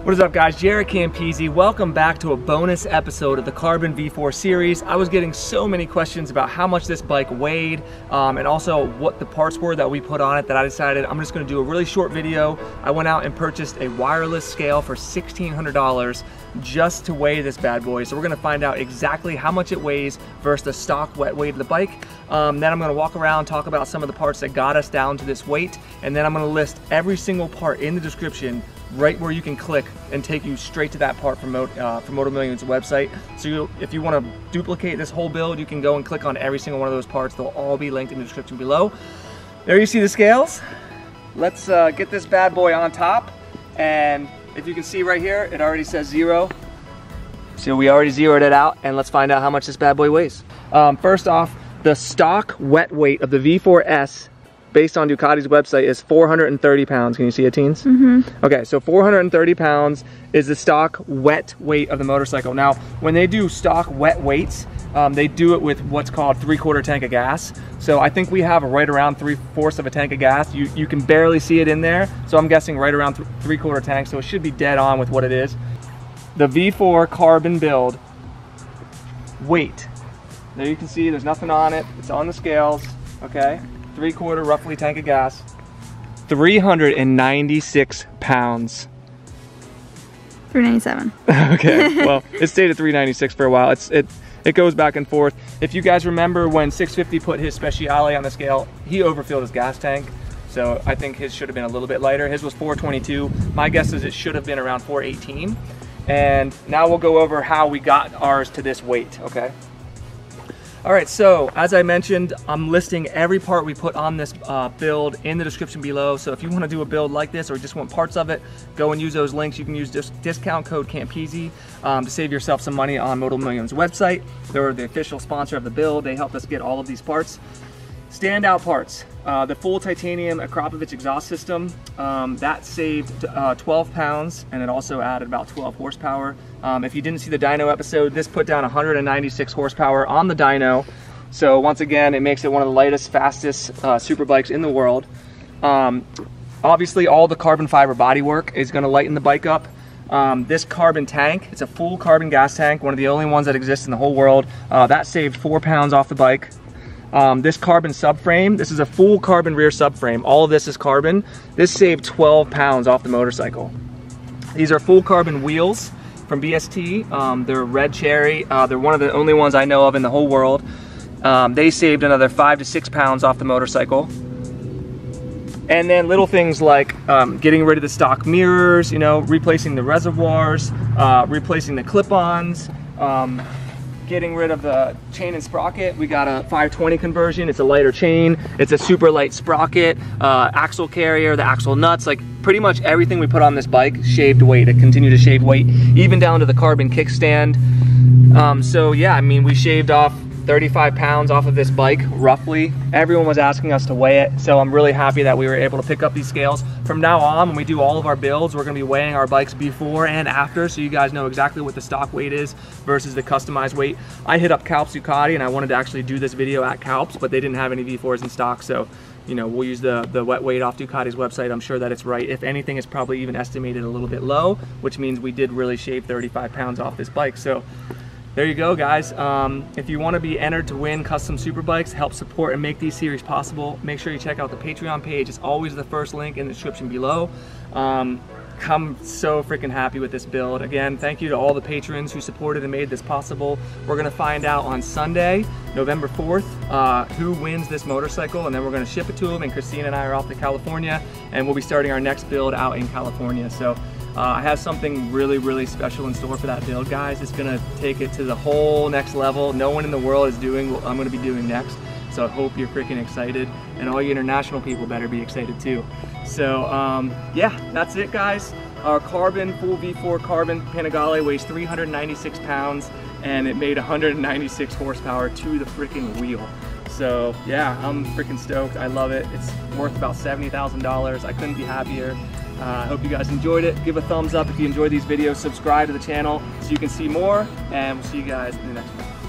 What is up, guys? JaretCampisi. Welcome back to a bonus episode of the Carbon V4 series. I was getting so many questions about how much this bike weighed and also what the parts were that we put on it that I decided I'm just going to do a really short video. I went out and purchased a wireless scale for $1,600 just to weigh this bad boy. So we're going to find out exactly how much it weighs versus the stock wet weight of the bike. Then I'm going to walk around, talk about some of the parts that got us down to this weight, and then I'm going to list every single part in the description right where you can click and take you straight to that part from Moto Million's website. So if you want to duplicate this whole build, you can go and click on every single one of those parts. They'll all be linked in the description below. There you see the scales. Let's get this bad boy on top. And if you can see right here, it already says 0. So we already zeroed it out, and let's find out how much this bad boy weighs. First off, the stock wet weight of the V4S based on Ducati's website is 430 pounds. Can you see it, teens? Mm-hmm. Okay, so 430 pounds is the stock wet weight of the motorcycle. Now, when they do stock wet weights, they do it with what's called 3/4 tank of gas. So I think we have right around 3/4 of a tank of gas. You can barely see it in there. So I'm guessing right around 3/4 tank. So it should be dead on with what it is. The V4 carbon build weight. There you can see there's nothing on it. It's on the scales, okay? 3/4 roughly tank of gas, 396 pounds. 397. Okay, well, it stayed at 396 for a while. It goes back and forth. If you guys remember when 650 put his Speciale on the scale, he overfilled his gas tank. So I think his should have been a little bit lighter. His was 422. My guess is it should have been around 418. And now we'll go over how we got ours to this weight, okay? All right, so as I mentioned, I'm listing every part we put on this build in the description below. So if you want to do a build like this or just want parts of it, go and use those links. You can use discount code Campisi to save yourself some money on Moto Million's website. They're the official sponsor of the build. They helped us get all of these parts. Standout parts, the full titanium Akrapovic exhaust system, that saved 12 pounds, and it also added about 12 horsepower. If you didn't see the dyno episode, this put down 196 horsepower on the dyno. So once again, it makes it one of the lightest, fastest super bikes in the world. Obviously, all the carbon fiber bodywork is going to lighten the bike up. This carbon tank, it's a full carbon gas tank, one of the only ones that exists in the whole world. That saved 4 pounds off the bike. This carbon subframe, this is a full carbon rear subframe. All of this is carbon. This saved 12 pounds off the motorcycle. These are full carbon wheels from BST. They're red cherry. They're one of the only ones I know of in the whole world. They saved another 5 to 6 pounds off the motorcycle. And then little things like getting rid of the stock mirrors, you know, replacing the reservoirs, replacing the clip-ons, getting rid of the chain and sprocket. We got a 520 conversion. It's a lighter chain. It's a super light sprocket, axle carrier, the axle nuts, like pretty much everything we put on this bike shaved weight. It continued to shave weight, even down to the carbon kickstand. So yeah, I mean, we shaved off 35 pounds off of this bike, roughly. Everyone was asking us to weigh it, so I'm really happy that we were able to pick up these scales. From now on, when we do all of our builds, we're gonna be weighing our bikes before and after, so you guys know exactly what the stock weight is versus the customized weight. I hit up Calps Ducati, and I wanted to actually do this video at Calps, but they didn't have any V4s in stock, so you know, we'll use the wet weight off Ducati's website. I'm sure that it's right. If anything, it's probably even estimated a little bit low, which means we did really shave 35 pounds off this bike. So there you go, guys. If you want to be entered to win custom super bikes, help support and make these series possible, make sure you check out the Patreon page. It's always the first link in the description below. I'm so freaking happy with this build. Again, thank you to all the patrons who supported and made this possible. We're gonna find out on Sunday, November 4th, who wins this motorcycle, and then we're gonna ship it to them, and Christine and I are off to California, and we'll be starting our next build out in California. So I have something really, really special in store for that build, guys. It's gonna take it to the whole next level. No one in the world is doing what I'm gonna be doing next. So I hope you're freaking excited, and all you international people better be excited too. So yeah, that's it, guys. Our carbon full V4 carbon Panigle weighs 396 pounds, and it made 196 horsepower to the freaking wheel. So yeah, I'm freaking stoked. I love it. It's worth about $70,000. I couldn't be happier. I hope you guys enjoyed it. Give a thumbs up if you enjoyed these videos. Subscribe to the channel so you can see more, and we'll see you guys in the next one.